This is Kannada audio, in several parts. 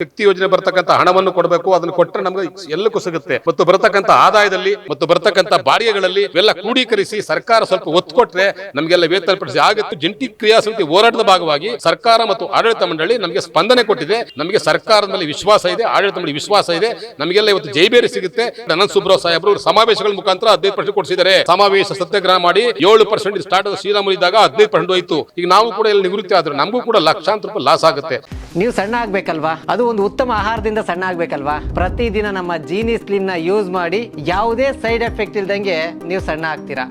ಶಕ್ತಿ ಯೋಜನೆ ಬರತಕ್ಕಂತ ಹಣವನ್ನು ಕೊಡಬೇಕು. ಅದನ್ನು ಕೊಟ್ಟರೆ ನಮಗೆ ಎಲ್ಲಕ್ಕೂ ಸಿಗುತ್ತೆ. ಮತ್ತು ಬರತಕ್ಕಂತ ಆದಾಯದಲ್ಲಿ ಮತ್ತು ಬರತಕ್ಕಂತ ಬಾಡಿಗೆಗಳಲ್ಲಿ ಇವೆಲ್ಲ ಕ್ರೋಢೀಕರಿಸಿ ಸರ್ಕಾರ ಸ್ವಲ್ಪ ಒತ್ತು ಕೊಟ್ರೆ ನಮಗೆಲ್ಲ ವೇತನ ಪಡಿಸಿ ಆಗುತ್ತೆ. ಜಂಟಿ ಕ್ರಿಯಾ ಸಮಿತಿ ಹೋರಾಟದ ಭಾಗವಾಗಿ ಸರ್ಕಾರ ಮತ್ತು ಆಡಳಿತ ಮಂಡಳಿ ನಮಗೆ ಸ್ಪಂದನೆ ಕೊಟ್ಟಿದೆ. ನಮಗೆ ಸರ್ಕಾರದ ಮೇಲೆ ವಿಶ್ವಾಸ ಇದೆ, ಆಡಳಿತ ಮಂಡಳಿ ವಿಶ್ವಾಸ ಇದೆ. ನಮಗೆಲ್ಲ ಇವತ್ತು ಜೈಬೇರಿ ಸಿಗುತ್ತೆ. ಅನಂತ ಸುಬ್ರಾವ್ ಸಾಹೇಬರು ಸಮಾವೇಶಗಳ ಮುಖಾಂತರ 15% ಕೊಡಿಸಿದ್ದಾರೆ. ಸಮಾವೇಶ ಸತ್ಯಾಗ್ರಹ ಮಾಡಿ 7% ಸ್ಟಾರ್ಟ್ ಆದ ಶ್ರೀರಾಮುಲು ಇದ್ದಾಗ 15% ಹೋಯ್ತು. ಈಗ ನಾವು ಕೂಡ ಇಲ್ಲಿ ನಿವೃತ್ತಿ ಆದ್ರೆ ನಮಗೂ ಕೂಡ ಲಕ್ಷಾಂತರ ರೂಪಾಯಿ ಲಾಸ್ ಆಗುತ್ತೆ. ನೀವು ಸಣ್ಣ ಆಗ್ಬೇಕಲ್ವಾ? ಅದು ಒಂದು ಉತ್ತಮ ಆಹಾರದಿಂದ ಸಣ್ಣ ಆಗ್ಬೇಕಲ್ವಾ? ಪ್ರತಿದಿನ ನಮ್ಮ ಜೀನಿ ಸ್ಲಿಮ್ ನ ಯೂಸ್ ಮಾಡಿ ಯಾವುದೇ ಸೈಡ್ ಎಫೆಕ್ಟ್ ಇಲ್ದಂಗೆ ನೀವು ಸಣ್ಣ ಆಗ್ತೀರಾ.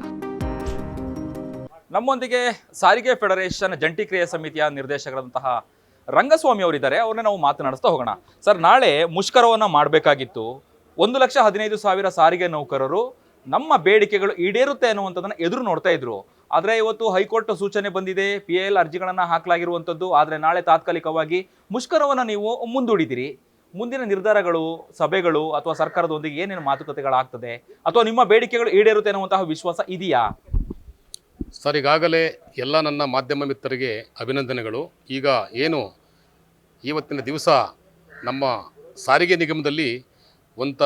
ನಮ್ಮೊಂದಿಗೆ ಸಾರಿಗೆ ಫೆಡರೇಷನ್ ಜಂಟಿ ಕ್ರಿಯಾ ಸಮಿತಿಯ ನಿರ್ದೇಶಕರಾದಂತಹ ರಂಗಸ್ವಾಮಿ ಅವರಿದ್ದಾರೆ. ಅವ್ರನ್ನ ನಾವು ಮಾತನಾಡಿಸ್ತಾ ಹೋಗೋಣ. ಸರ್, ನಾಳೆ ಮುಷ್ಕರವನ್ನ ಮಾಡಬೇಕಾಗಿತ್ತು. 1,15,000 ಸಾರಿಗೆ ನೌಕರರು ನಮ್ಮ ಬೇಡಿಕೆಗಳು ಈಡೇರುತ್ತೆ ಅನ್ನುವಂಥದ್ದನ್ನ ಎದುರು ನೋಡ್ತಾ ಇದ್ರು. ಆದರೆ ಇವತ್ತು ಹೈಕೋರ್ಟ್ ಸೂಚನೆ ಬಂದಿದೆ, PIL ಅರ್ಜಿಗಳನ್ನು ಹಾಕಲಾಗಿರುವಂಥದ್ದು. ಆದರೆ ನಾಳೆ ತಾತ್ಕಾಲಿಕವಾಗಿ ಮುಷ್ಕರವನ್ನು ನೀವು ಮುಂದೂಡಿದಿರಿ. ಮುಂದಿನ ನಿರ್ಧಾರಗಳು, ಸಭೆಗಳು ಅಥವಾ ಸರ್ಕಾರದೊಂದಿಗೆ ಏನೇನು ಮಾತುಕತೆಗಳಾಗ್ತದೆ ಅಥವಾ ನಿಮ್ಮ ಬೇಡಿಕೆಗಳು ಈಡೇರುತ್ತೆ ಅನ್ನುವಂತಹ ವಿಶ್ವಾಸ ಇದೆಯಾ? ಸರ್, ಈಗಾಗಲೇ ಎಲ್ಲ ನನ್ನ ಮಾಧ್ಯಮ ಮಿತ್ರರಿಗೆ ಅಭಿನಂದನೆಗಳು. ಈಗ ಏನು ಇವತ್ತಿನ ದಿವಸ ನಮ್ಮ ಸಾರಿಗೆ ನಿಗಮದಲ್ಲಿ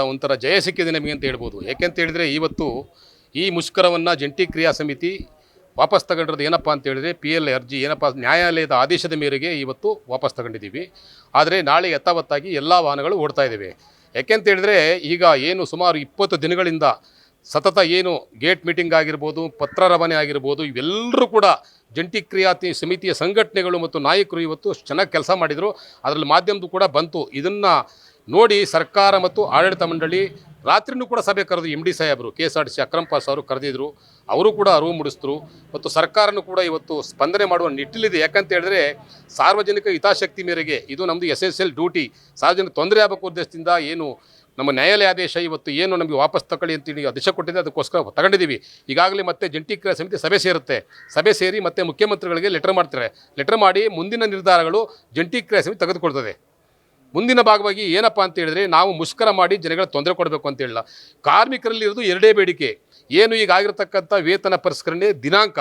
ಒಂಥರ ಜಯ ಸಿಕ್ಕಿದೆ ನಮಗೆ ಅಂತ ಹೇಳ್ಬೋದು. ಯಾಕೆಂತ ಹೇಳಿದರೆ ಇವತ್ತು ಈ ಮುಷ್ಕರವನ್ನು ಜಂಟಿ ಕ್ರಿಯಾ ಸಮಿತಿ ವಾಪಸ್ ತಗೊಂಡಿರೋದು ಏನಪ್ಪ ಅಂತ ಹೇಳಿದ್ರೆ PIL ಅರ್ಜಿ ಏನಪ್ಪ ನ್ಯಾಯಾಲಯದ ಆದೇಶದ ಮೇರೆಗೆ ಇವತ್ತು ವಾಪಸ್ ತಗೊಂಡಿದ್ದೀವಿ. ಆದರೆ ನಾಳೆ ಯಥಾವತ್ತಾಗಿ ಎಲ್ಲ ವಾಹನಗಳು ಓಡ್ತಾ ಇದ್ದಾವೆ. ಯಾಕೆಂತ ಹೇಳಿದ್ರೆ ಈಗ ಏನು ಸುಮಾರು 20 ದಿನಗಳಿಂದ ಸತತ ಏನು ಗೇಟ್ ಮೀಟಿಂಗ್ ಆಗಿರ್ಬೋದು, ಪತ್ರ ರವಾನೆ ಆಗಿರ್ಬೋದು, ಇವೆಲ್ಲರೂ ಕೂಡ ಜಂಟಿ ಕ್ರಿಯಾ ಸಮಿತಿಯ ಸಂಘಟನೆಗಳು ಮತ್ತು ನಾಯಕರು ಇವತ್ತು ಚೆನ್ನಾಗಿ ಕೆಲಸ ಮಾಡಿದರು. ಅದರಲ್ಲಿ ಮಾಧ್ಯಮದ್ದು ಕೂಡ ಬಂತು. ಇದನ್ನು ನೋಡಿ ಸರ್ಕಾರ ಮತ್ತು ಆಡಳಿತ ಮಂಡಳಿ ರಾತ್ರಿನೂ ಕೂಡ ಸಭೆ ಕರೆದು MD ಸಾಹೇಬರು KSRTC ಅಕ್ರಮ್ ಪಾಸ್ ಅವರು ಕರೆದಿದ್ರು. ಅವರು ಕೂಡ ಅರಿವು ಮೂಡಿಸಿದ್ರು. ಮತ್ತು ಸರ್ಕಾರನೂ ಕೂಡ ಇವತ್ತು ಸ್ಪಂದನೆ ಮಾಡುವ ನಿಟ್ಟಿಲಿದೆ. ಯಾಕಂತ ಹೇಳಿದ್ರೆ ಸಾರ್ವಜನಿಕ ಹಿತಾಸಕ್ತಿ ಮೇರೆಗೆ ಇದು ನಮ್ಮದು SSL ಡ್ಯೂಟಿ. ಸಾರ್ವಜನಿಕ ತೊಂದರೆ ಆಗಬೇಕು ಉದ್ದೇಶದಿಂದ ಏನು ನಮ್ಮ ನ್ಯಾಯಾಲಯ ಆದೇಶ ಇವತ್ತು ಏನು ನಮಗೆ ವಾಪಸ್ ತಗೊಳ್ಳಿ ಅಂತೇಳಿ ಆದೇಶ ಕೊಟ್ಟಿದೆ, ಅದಕ್ಕೋಸ್ಕರ ತಗೊಂಡಿದ್ದೀವಿ. ಈಗಾಗಲೇ ಮತ್ತೆ ಜಂಟಿ ಕ್ರಿಯಾ ಸಮಿತಿ ಸಭೆ ಸೇರುತ್ತೆ. ಸಭೆ ಸೇರಿ ಮತ್ತೆ ಮುಖ್ಯಮಂತ್ರಿಗಳಿಗೆ ಲೆಟರ್ ಮಾಡ್ತಾರೆ. ಲೆಟರ್ ಮಾಡಿ ಮುಂದಿನ ನಿರ್ಧಾರಗಳು ಜಂಟಿ ಕ್ರಿಯಾ ಸಮಿತಿ ತೆಗೆದುಕೊಳ್ತದೆ. ಮುಂದಿನ ಭಾಗವಾಗಿ ಏನಪ್ಪ ಅಂತ ಹೇಳಿದ್ರೆ ನಾವು ಮುಷ್ಕರ ಮಾಡಿ ಜನಗಳ ತೊಂದರೆ ಕೊಡಬೇಕು ಅಂತ ಹೇಳಿಲ್ಲ. ಕಾರ್ಮಿಕರಲ್ಲಿ ಇರೋದು ಎರಡೇ ಬೇಡಿಕೆ. ಏನು ಈಗ ಆಗಿರತಕ್ಕಂಥ ವೇತನ ಪರಿಷ್ಕರಣೆ ದಿನಾಂಕ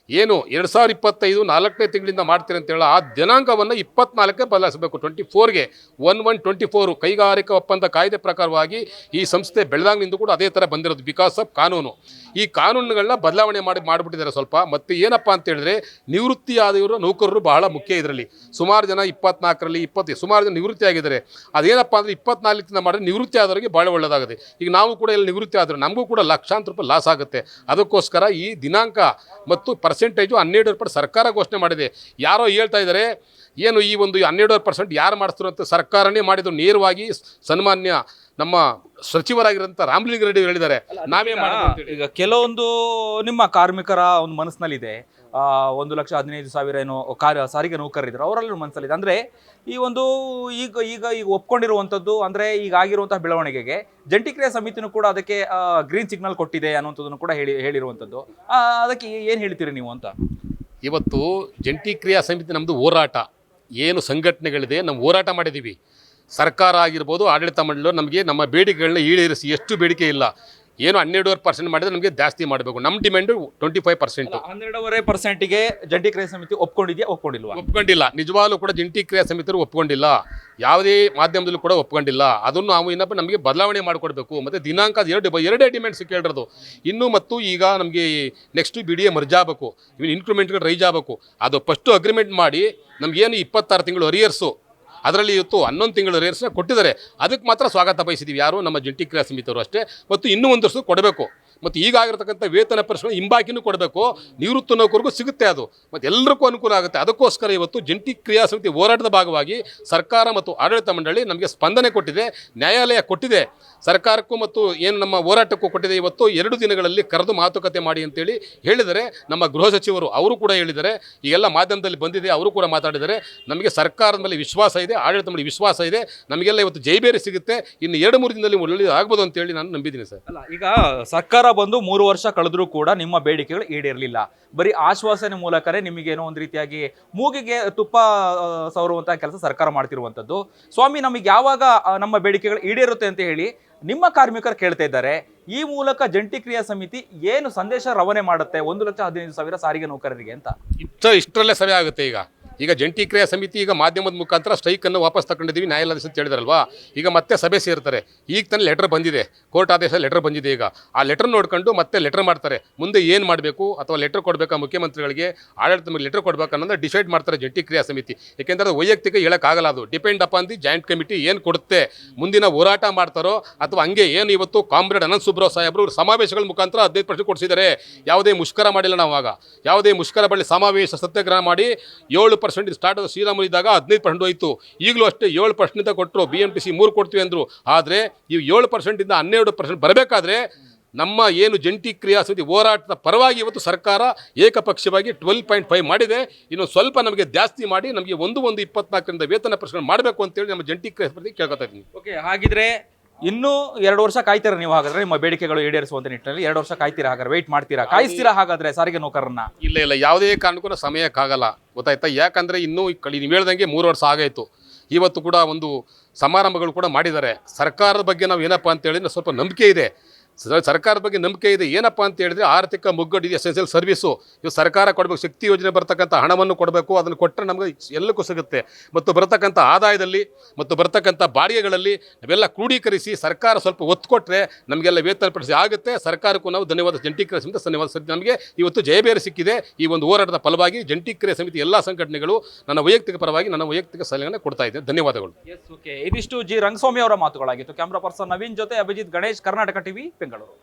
ಏನು 2025 4ನೇ ತಿಂಗಳಿಂದ ಮಾಡ್ತೀರಿ ಅಂತ ಹೇಳ ಆ ದಿನಾಂಕವನ್ನು 24ಕ್ಕೆ ಬದಲಾಯಿಸಬೇಕು. 24ಗೆ 1/1/24 ಕೈಗಾರಿಕಾ ಒಪ್ಪಂದ ಕಾಯ್ದೆ ಪ್ರಕಾರವಾಗಿ ಈ ಸಂಸ್ಥೆ ಬೆಳೆದಾಗಿನಿಂದ ಕೂಡ ಅದೇ ಥರ ಬಂದಿರೋದು. ಬಿಕಾಸ್ ಆಫ್ ಕಾನೂನು. ಈ ಕಾನೂನುಗಳನ್ನ ಬದಲಾವಣೆ ಮಾಡಿಬಿಟ್ಟಿದ್ದಾರೆ ಸ್ವಲ್ಪ. ಮತ್ತು ಏನಪ್ಪ ಅಂತ ಹೇಳಿದ್ರೆ ನಿವೃತ್ತಿ ಆದವರು ನೌಕರರು ಬಹಳ ಮುಖ್ಯ. ಇದರಲ್ಲಿ ಸುಮಾರು ಜನ 24ರಲ್ಲಿ 20 ಸುಮಾರು ಜನ ನಿವೃತ್ತಿ ಆಗಿದ್ದಾರೆ. ಅದೇನಪ್ಪ ಅಂದರೆ 24ರಿಂದ ಮಾಡಿದ್ರೆ ನಿವೃತ್ತಿ ಆದವರಿಗೆ ಭಾಳ ಒಳ್ಳೆಯದಾಗುತ್ತೆ. ಈಗ ನಾವು ಕೂಡ ಇಲ್ಲಿ ನಿವೃತ್ತಿ ಆದರೆ ನಮಗೂ ಕೂಡ ಲಕ್ಷಾಂತರ ರೂಪಾಯಿ ಲಾಸ್ ಆಗುತ್ತೆ. ಅದಕ್ಕೋಸ್ಕರ ಈ ದಿನಾಂಕ ಮತ್ತು ಪರ್ಸೆಂಟೇಜು 12% ಸರ್ಕಾರ ಘೋಷಣೆ ಮಾಡಿದೆ. ಯಾರೋ ಹೇಳ್ತಾ ಇದ್ದಾರೆ ಏನು ಈ ಒಂದು 12% ಯಾರು ಮಾಡಿಸ್ತಾರೆ ಅಂತ ಸರ್ಕಾರನೇ ಮಾಡಿದ್ರು. ನೇರವಾಗಿ ಸನ್ಮಾನ್ಯ ನಮ್ಮ ಸಚಿವರಾಗಿರೋಂಥ ರಾಮಲಿಂಗ ರೆಡ್ಡಿ ಹೇಳಿದ್ದಾರೆ, ನಾವೇ ಮಾಡಿ. ಈಗ ಕೆಲವೊಂದು ನಿಮ್ಮ ಕಾರ್ಮಿಕರ ಒಂದು ಮನಸ್ಸಿನಲ್ಲಿದೆ, 1,15,000 ಏನೋ ಸಾರಿಗೆ ನೌಕರರಿದ್ರು, ಅವರಲ್ಲಿ ಮನಸ್ಸಲ್ಲಿದೆ. ಅಂದರೆ ಈ ಒಂದು ಈಗ ಒಪ್ಕೊಂಡಿರುವಂಥದ್ದು ಅಂದರೆ ಈಗ ಆಗಿರುವಂತಹ ಬೆಳವಣಿಗೆಗೆ ಜಂಟಿ ಕ್ರಿಯಾ ಸಮಿತಿನೂ ಕೂಡ ಅದಕ್ಕೆ ಗ್ರೀನ್ ಸಿಗ್ನಲ್ ಕೊಟ್ಟಿದೆ ಅನ್ನುವಂಥದ್ದನ್ನು ಕೂಡ ಹೇಳಿರುವಂಥದ್ದು. ಅದಕ್ಕೆ ಏನು ಹೇಳ್ತೀರಿ ನೀವು ಅಂತ? ಇವತ್ತು ಜಂಟಿ ಕ್ರಿಯಾ ಸಮಿತಿ ನಮ್ಮದು ಹೋರಾಟ ಏನು ಸಂಘಟನೆಗಳಿದೆ, ನಮ್ಮ ಹೋರಾಟ ಮಾಡಿದ್ದೀವಿ. ಸರ್ಕಾರ ಆಗಿರ್ಬೋದು, ಆಡಳಿತ ಮಂಡಳಿ ನಮಗೆ ನಮ್ಮ ಬೇಡಿಕೆಗಳನ್ನ ಈಡೇರಿಸಿ. ಎಷ್ಟು ಬೇಡಿಕೆ ಇಲ್ಲ, ಏನು 12% ಮಾಡಿದ್ರೆ ನಮಗೆ ಜಾಸ್ತಿ ಮಾಡಬೇಕು. ನಮ್ಮ ಡಿಮ್ಯಾಂಡು 25%. 12.5%ಗೆ ಜಂಟಿ ಕ್ರಿಯಾ ಸಮಿತಿ ಒಪ್ಕೊಂಡಿಲ್ವಾ? ಒಪ್ಕೊಂಡಿಲ್ಲ. ನಿಜವಾಗ್ಲೂ ಕೂಡ ಜಂಟಿ ಕ್ರಿಯಾ ಸಮಿತಿಯವರು ಒಪ್ಕೊಂಡಿಲ್ಲ. ಯಾವುದೇ ಮಾಧ್ಯಮದಲ್ಲೂ ಕೂಡ ಒಪ್ಕೊಂಡಿಲ್ಲ. ಅದನ್ನು ನಾವು ಇನ್ನೊಬ್ಬ ನಮಗೆ ಬದಲಾವಣೆ ಮಾಡಿಕೊಡ್ಬೇಕು. ಮತ್ತು ದಿನಾಂಕ ಎರಡೇ ಡಿಮ್ಯಾಂಡ್ಸ್ ಕೇಳಿರೋದು. ಇನ್ನು ಮತ್ತು ಈಗ ನಮಗೆ ನೆಕ್ಸ್ಟ್ BDA ಮರ್ಜ್ ಆಗಬೇಕು, ಇವನ್ ಇನ್ಕ್ರಿಮೆಂಟ್ಗಳು ರೈಸ್ ಆಗಬೇಕು. ಅದು ಫಸ್ಟು ಅಗ್ರಿಮೆಂಟ್ ಮಾಡಿ ನಮಗೇನು 26 ತಿಂಗಳು ಅರಿಯರ್ಸು, ಅದರಲ್ಲಿ ಇವತ್ತು 11 ತಿಂಗಳು ರೇರ್ಸ್ನ ಕೊಟ್ಟಿದ್ದಾರೆ. ಅದಕ್ಕೆ ಮಾತ್ರ ಸ್ವಾಗತ ಬಯಸಿದ್ದೀವಿ, ಯಾರು ನಮ್ಮ ಜಂಟಿ ಕ್ರಿಯಾ ಸಮಿತಿಯವರು ಅಷ್ಟೇ. ಮತ್ತು ಇನ್ನೂ 1 ವರ್ಷ ಕೊಡಬೇಕು. ಮತ್ತು ಈಗಾಗಿರ್ತಕ್ಕಂಥ ವೇತನ ಪರಿಷ್ಕರಣೆ ಹಿಂಬಾಕಿನೂ ಕೊಡಬೇಕು. ನಿವೃತ್ತ ನೌಕರಿಗೂ ಸಿಗುತ್ತೆ ಅದು, ಮತ್ತು ಎಲ್ಲರಿಗೂ ಅನುಕೂಲ ಆಗುತ್ತೆ. ಅದಕ್ಕೋಸ್ಕರ ಇವತ್ತು ಜಂಟಿ ಕ್ರಿಯಾ ಸಮಿತಿ ಹೋರಾಟದ ಭಾಗವಾಗಿ ಸರ್ಕಾರ ಮತ್ತು ಆಡಳಿತ ಮಂಡಳಿ ನಮಗೆ ಸ್ಪಂದನೆ ಕೊಟ್ಟಿದೆ. ನ್ಯಾಯಾಲಯ ಕೊಟ್ಟಿದೆ ಸರ್ಕಾರಕ್ಕೂ ಮತ್ತು ಏನು ನಮ್ಮ ಹೋರಾಟಕ್ಕೂ ಕೊಟ್ಟಿದೆ. ಇವತ್ತು 2 ದಿನಗಳಲ್ಲಿ ಕರೆದು ಮಾತುಕತೆ ಮಾಡಿ ಅಂತೇಳಿ ಹೇಳಿದರೆ ನಮ್ಮ ಗೃಹ ಸಚಿವರು ಅವರು ಕೂಡ ಹೇಳಿದ್ದಾರೆ. ಈಗೆಲ್ಲ ಮಾಧ್ಯಮದಲ್ಲಿ ಬಂದಿದೆ, ಅವರು ಕೂಡ ಮಾತಾಡಿದ್ದಾರೆ. ನಮಗೆ ಸರ್ಕಾರದ ಮೇಲೆ ವಿಶ್ವಾಸ ಇದೆ, ಆಡಳಿತ ಮೇಲೆ ವಿಶ್ವಾಸ ಇದೆ. ನಮಗೆಲ್ಲ ಇವತ್ತು ಜೈಬೇರಿ ಸಿಗುತ್ತೆ. ಇನ್ನು 2-3 ದಿನದಲ್ಲಿ ಒಳ್ಳೆಯದು ಆಗ್ಬೋದು ಅಂತೇಳಿ ನಾನು ನಂಬಿದ್ದೀನಿ ಸರ್. ಅಲ್ಲ, ಈಗ ಸರ್ಕಾರ ಬಂದು 3 ವರ್ಷ ಕಳೆದ್ರೂ ಕೂಡ ನಿಮ್ಮ ಬೇಡಿಕೆಗಳು ಈಡೇರಲಿಲ್ಲ. ಬರೀ ಆಶ್ವಾಸನೆ ಮೂಲಕನೇ ನಿಮಗೇನೋ ಒಂದು ರೀತಿಯಾಗಿ ಮೂಗಿಗೆ ತುಪ್ಪ ಸವರುವಂತಹ ಕೆಲಸ ಸರ್ಕಾರ ಮಾಡ್ತಿರುವಂಥದ್ದು. ಸ್ವಾಮಿ, ನಮಗೆ ಯಾವಾಗ ನಮ್ಮ ಬೇಡಿಕೆಗಳು ಈಡೇರುತ್ತೆ ಅಂತ ಹೇಳಿ ನಿಮ್ಮ ಕಾರ್ಮಿಕರು ಕೇಳ್ತಾ ಇದ್ದಾರೆ. ಈ ಮೂಲಕ ಜಂಟಿ ಕ್ರಿಯಾ ಸಮಿತಿ ಏನು ಸಂದೇಶ ರವಾನೆ ಮಾಡುತ್ತೆ 1,15,000 ಸಾರಿಗೆ ನೌಕರರಿಗೆ ಅಂತ? ಇಷ್ಟರಲ್ಲೇ ಸಭೆ ಆಗುತ್ತೆ. ಈಗ ಈಗ ಜಂಟಿ ಕ್ರಿಯಾ ಸಮಿತಿ ಈಗ ಮಾಧ್ಯಮದ ಮುಖಾಂತರ ಸ್ಟ್ರೈಕನ್ನು ವಾಪಸ್ ತಗೊಂಡಿದ್ದೀವಿ ನ್ಯಾಯಾಲಯ ಅಂತ ಹೇಳಿದ್ರಲ್ವಾ, ಈಗ ಮತ್ತೆ ಸಭೆ ಸೇರ್ತಾರೆ. ಈಗ ತಾನೇ ಲೆಟರ್ ಬಂದಿದೆ, ಕೋರ್ಟ್ ಆದೇಶ ಲೆಟರ್ ಬಂದಿದೆ. ಈಗ ಆ ಲೆಟರ್ ನೋಡ್ಕೊಂಡು ಮತ್ತೆ ಲೆಟರ್ ಮಾಡ್ತಾರೆ, ಮುಂದೆ ಏನು ಮಾಡಬೇಕು ಅಥವಾ ಲೆಟರ್ ಕೊಡಬೇಕಾ ಮುಖ್ಯಮಂತ್ರಿಗಳಿಗೆ, ಆಡಳಿತ ಲೆಟರ್ ಕೊಡಬೇಕು ಅನ್ನೋದು ಡಿಸೈಡ್ ಮಾಡ್ತಾರೆ ಜಂಟಿ ಕ್ರಿಯಾ ಸಮಿತಿ. ಯಾಕೆಂದರೆ ಅದು ವೈಯಕ್ತಿಕ ಹೇಳೋಕ್ಕಾಗಲ್ಲ, ಅದು depend upon the joint committee ಏನು ಕೊಡುತ್ತೆ. ಮುಂದಿನ ಹೋರಾಟ ಮಾಡ್ತಾರೋ ಅಥವಾ ಹಂಗೆ ಏನು ಇವತ್ತು ಕಾಮ್ರೇಡ್ ಅನಂತ್ ಸುಬ್ರಾವ್ ಸಾಹೇಬರು ಸಮಾವೇಶಗಳ ಮುಖಾಂತರ 15% ಕೊಡಿಸಿದ್ದಾರೆ. ಯಾವುದೇ ಮುಷ್ಕರ ಮಾಡಿಲ್ಲ ನಾವು. ಆಗ ಯಾವುದೇ ಮುಷ್ಕರ ಬಳಿ ಸಮಾವೇಶ ಸತ್ಯಾಗ್ರಹ ಮಾಡಿ 7% ಸ್ಟಾರ್ಟ್ ಆದ ಶ್ರೀರಾಮುಲು ಇದ್ದಾಗ 15% ಹೋಯಿತು. ಈಗಲೂ ಅಷ್ಟೇ 7% ಕೊಟ್ಟರು, BMTC 3 ಕೊಡ್ತೀವಿ ಅಂದರು. ಆದರೆ ಈ 7% 12% ಬರಬೇಕಾದ್ರೆ ನಮ್ಮ ಏನು ಜಂಟಿ ಕ್ರಿಯಾ ಸಮಿತಿ ಹೋರಾಟದ ಪರವಾಗಿ ಇವತ್ತು ಸರ್ಕಾರ ಏಕಪಕ್ಷವಾಗಿ 12.5 ಮಾಡಿದೆ. ಇನ್ನು ಸ್ವಲ್ಪ ನಮಗೆ ಜಾಸ್ತಿ ಮಾಡಿ ನಮಗೆ 1/1/24 ವೇತನ ಪ್ರಶ್ನೆ ಮಾಡಬೇಕು ಅಂತೇಳಿ ನಮ್ಮ ಜಂಟಿ ಕ್ರಿಯಾ ಸಮಿತಿ ಕೇಳ್ಕೊತಾ ಇದ್ದೀನಿ. ಓಕೆ, ಹಾಗಿದ್ರೆ ಇನ್ನೂ 2 ವರ್ಷ ಕಾಯ್ತೀರಾ ನೀವು? ಹಾಗಾದ್ರೆ ನಿಮ್ಮ ಬೇಡಿಕೆಗಳು ಈಡೇರಿಸುವಂತ ನಿಟ್ಟಿನಲ್ಲಿ 2 ವರ್ಷ ಕಾಯ್ತೀರಾ? ಹಾಗಾದ್ರೆ ವೆಯ್ಟ್ ಮಾಡ್ತೀರಾ, ಕಾಯಿಸ್ತೀರಾ ಹಾಗಾದ್ರೆ ಸಾರಿಗೆ ನೌಕರರನ್ನ? ಇಲ್ಲ, ಯಾವುದೇ ಕಾರಣಕ್ಕೂ ಸಮಯಕ್ಕಾಗಲ್ಲ, ಗೊತ್ತಾಯ್ತಾ? ಯಾಕಂದರೆ ಇನ್ನೂ ನೀವು ಹೇಳ್ದಂಗೆ 3 ವರ್ಷ ಆಗಾಯಿತು. ಇವತ್ತು ಕೂಡ ಒಂದು ಸಮಾರಂಭಗಳು ಕೂಡ ಮಾಡಿದ್ದಾರೆ. ಸರ್ಕಾರದ ಬಗ್ಗೆ ನಾವು ಏನಪ್ಪ ಅಂತೇಳಿದ್ರೆ ಸ್ವಲ್ಪ ನಂಬಿಕೆ ಇದೆ. ಸರ್ಕಾರದ ಬಗ್ಗೆ ನಂಬಿಕೆ ಇದೆ. ಏನಪ್ಪ ಅಂತ ಹೇಳಿದ್ರೆ ಆರ್ಥಿಕ ಮುಗ್ಗಟ್ಟು ಇದೆ, ಎಸೆನ್ಷಿಯಲ್ ಸರ್ವಿಸು. ಇವು ಸರ್ಕಾರ ಕೊಡಬೇಕು, ಶಕ್ತಿ ಯೋಜನೆ ಬರ್ತಕ್ಕಂಥ ಹಣವನ್ನು ಕೊಡಬೇಕು. ಅದನ್ನು ಕೊಟ್ಟರೆ ನಮಗೆ ಎಲ್ಲಕ್ಕೂ ಸಿಗುತ್ತೆ. ಮತ್ತು ಬರ್ತಕ್ಕಂಥ ಆದಾಯದಲ್ಲಿ ಮತ್ತು ಬರ್ತಕ್ಕಂಥ ಬಾಡಿಗೆಗಳಲ್ಲಿ ನಾವೆಲ್ಲ ಕ್ರೋಢೀಕರಿಸಿ ಸರ್ಕಾರ ಸ್ವಲ್ಪ ಒತ್ತು ಕೊಟ್ಟರೆ ನಮಗೆಲ್ಲ ವೇತನ ಪಡಿಸಿ ಆಗುತ್ತೆ. ಸರ್ಕಾರಕ್ಕೂ ನಾವು ಧನ್ಯವಾದ, ಜಂಟಿ ಕ್ರಿಯಾ ಸಮಿತಿ ಧನ್ಯವಾದ. ನಮಗೆ ಇವತ್ತು ಜಯಬೇರೆ ಸಿಕ್ಕಿದೆ. ಈ ಒಂದು ಹೋರಾಟದ ಫಲವಾಗಿ ಜಂಟಿ ಕ್ರಿಯಾ ಸಮಿತಿ ಎಲ್ಲ ಸಂಘಟನೆಗಳು ನನ್ನ ವೈಯಕ್ತಿಕ ಪರವಾಗಿ ನನ್ನ ವೈಯಕ್ತಿಕ ಸಲಹೆಯನ್ನು ಕೊಡ್ತಾ ಇದೆ. ಧನ್ಯವಾದಗಳು. ಓಕೆ, ಇದಿಷ್ಟು ಜಿ ರಂಗಸ್ವಾಮಿ ಅವರ ಮಾತುಗಳಾಗಿತ್ತು. ಕ್ಯಾಮ್ರಾ ಪರ್ಸನ್ ನವೀನ್ ಜೊತೆ ಅಭಿಜಿತ್ ಗಣೇಶ್, ಕರ್ನಾಟಕ ಟಿವಿ, ಬೆಂಗಳೂರು.